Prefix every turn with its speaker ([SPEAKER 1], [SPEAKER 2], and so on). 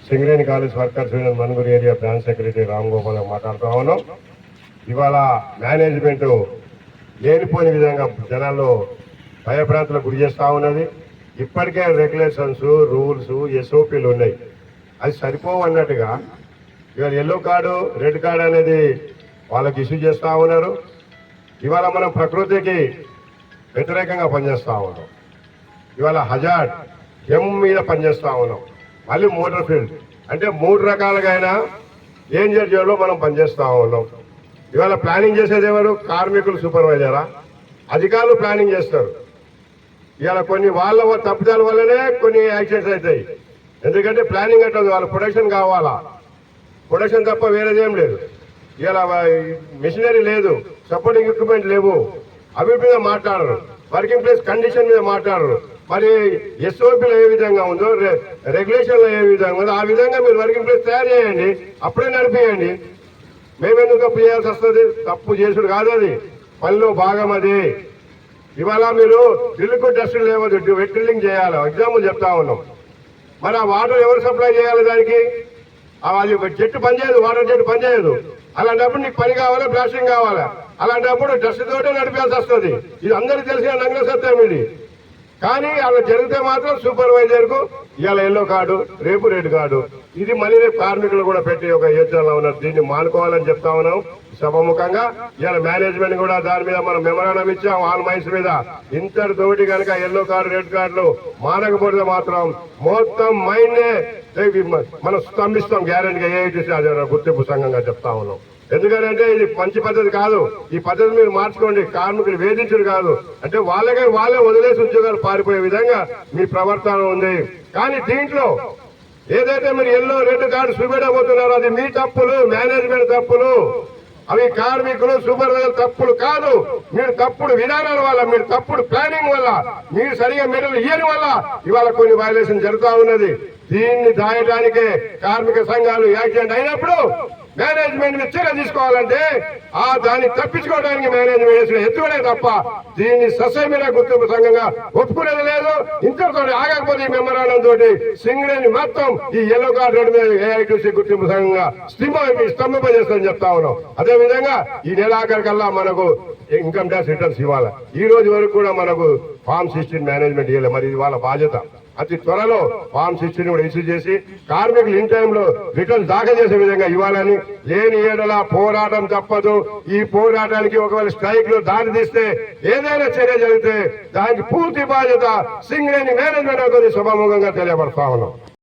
[SPEAKER 1] Singareni college workers union Manuguru area branch secretary Ram Gopal మాట్లాడుతూ ఉన్నాం. ఇవాళ మేనేజ్మెంట్ లేనిపోయిన విధంగా జనాల్లో భయభ్రాంతులకు గురి చేస్తూ ఉన్నది. ఇప్పటికే రెగ్యులేషన్స్, రూల్స్, ఎస్ఓపీలు ఉన్నాయి. అది సరిపోవు అన్నట్టుగా ఇవాళ ఎల్లో కార్డు, రెడ్ కార్డు అనేది వాళ్ళకి ఇష్యూ చేస్తూ ఉన్నారు. ఇవాళ మనం ప్రకృతికి వ్యతిరేకంగా పనిచేస్తూ ఉన్నాం. ఇవాళ హజార్డ్ మీద పనిచేస్తూ ఉన్నాం. మళ్ళీ మోటార్ ఫీల్డ్ అంటే 3 రకాలుగా అయినా డేంజర్ జోన్లో మనం పనిచేస్తూ ఉన్నాం. ఇవాళ ప్లానింగ్ చేసేది ఎవరు? కార్మికులు, సూపర్వైజరా? అధికారులు ప్లానింగ్ చేస్తారు. ఇవాళ కొన్ని వాళ్ళ తప్పిదాల వల్లనే కొన్ని యాక్సిడెంట్స్ అవుతాయి. ఎందుకంటే ప్లానింగ్ అంటే వాళ్ళ ప్రొడక్షన్ కావాలా, ప్రొడక్షన్ తప్ప వేరేదేం లేదు. ఇవాళ మిషనరీ లేదు, సపోర్టింగ్ ఎక్విప్మెంట్ లేవు, అవి మీద మాట్లాడరు, వర్కింగ్ ప్లేస్ కండిషన్ మీద మాట్లాడరు. మరి ఎస్ఓపీలో ఏ విధంగా ఉందో, రెగ్యులేషన్లో ఏ విధంగా ఉందో ఆ విధంగా మీరు వర్కింగ్ ప్లేస్ తయారు చేయండి, అప్పుడే నడిపియండి. మేమెందుకు తప్పు చేయాల్సి వస్తుంది? తప్పు చేసుడు కాదు, అది పనిలో భాగం. అది ఇవాళ మీరు డ్రిల్కు టెస్టులు లేవద్దు, వెట్ డ్రిల్లింగ్ చేయాలి. ఎగ్జాంపుల్ చెప్తా ఉన్నాం. మరి ఆ వాటర్ ఎవరు సప్లై చేయాలి? దానికి అది జట్టు పనిచేయదు, వాటర్ జట్టు పనిచేయదు. అలాంటప్పుడు నీకు పని కావాలా, బ్లాస్టింగ్ కావాలా? అలాంటప్పుడు డస్ట్ తోటే నడిపాల్సి వస్తుంది. ఇది అందరికీ తెలిసిన నంగల సత్యం ఇది. కానీ అలా జరిగితే మాత్రం సూపర్వైజర్కు ఇవాళ ఎల్లో కార్డు, రేపు రెడ్ కార్డు. ఇది మళ్ళీ రేపు కార్మికులు కూడా పెట్టి ఒక యోచనలో ఉన్నారు. దీన్ని మానుకోవాలని చెప్తా ఉన్నాం సభముఖంగా. ఇవాళ మేనేజ్మెంట్ కూడా దాని మీద మనం మెమరాండం ఇచ్చాం ఆన్ మైన్స్ మీద. ఇంతటితోటి కనుక ఎల్లో కార్డు, రెడ్ కార్డులు మానకపోతే మాత్రం మొత్తం మైండ్నే మనం స్తంభిస్తాం గ్యారెంటీగా. ఏఐటీసీ గుర్తింపు సంఘంగా చెప్తా ఉన్నాం. ఎందుకంటే ఇది మంచి పద్ధతి కాదు. ఈ పద్ధతి మీరు మార్చుకోండి. కార్మికులు వేధించడు కాదు అంటే వాళ్ళే వదిలేసి ఉద్యోగాలు పారిపోయే విధంగా మీ ప్రవర్తన ఉంది. కానీ దీంట్లో ఏదైతే మీరు ఎల్లో, రెడ్ కార్డు చూపెట్టబోతున్నారో అది మీ తప్పులు, మేనేజ్మెంట్ తప్పులు. అవి కార్మికులు, సూపర్వైజర్ తప్పులు కాదు. మీరు తప్పుడు విధానాల వల్ల, మీరు తప్పుడు ప్లానింగ్ వల్ల, మీరు సరిగా మెడలు ఇయ్యని వల్ల ఇవాళ కొన్ని వైలేషన్ జరుగుతూ ఉన్నది. దీన్ని దాయడానికే కార్మిక సంఘాలు యాక్సిడెంట్ అయినప్పుడు మేనేజ్మెంట్ చర్య తీసుకోవాలంటే దాన్ని తప్పించుకోవడానికి మేనేజ్మెంట్ వేసిన ఎత్తుకునే తప్ప దీన్ని ససైమైన గుర్తింపు సంఘంగా ఒప్పుకునేది లేదు. ఇంతటితో ఆగకపోతే ఈ మెమరాండం తోటి సింగరేణి మొత్తం ఈ ఎల్లో కార్డు రోడ్డు మీద ఏఐటీసీ గుర్తింపు సంఘంగా స్తంభింపజేస్తామని చెప్తా ఉన్నాం. అదేవిధంగా ఈ నెలాఖరికల్లా మనకు ఇన్కమ్ ట్యాక్స్ రిటర్న్స్ ఇవ్వాలి. ఈ రోజు వరకు కూడా మనకు ఫామ్ 16 మేనేజ్మెంట్ ఇవ్వలేదు. మరి ఇది వాళ్ళ బాధ్యత. అతి త్వరలో ఫామ్ 16 కూడా ఇష్యూ చేసి కార్మికులు ఇన్ టైంలో రిటర్న్స్ దాఖలు చేసే విధంగా ఇవ్వాలని. లేని ఏడల పోరాటం తప్పదు. ఈ పోరాటానికి ఒకవేళ స్ట్రైక్ లో దారి తీస్తే ఏదైనా చర్య జరిగితే దానికి పూర్తి బాధ్యత సింగరేణి మేనేజ్మెంట్ అవుతుంది. సభాముఖంగా తెలియపడతా ఉన్నాం.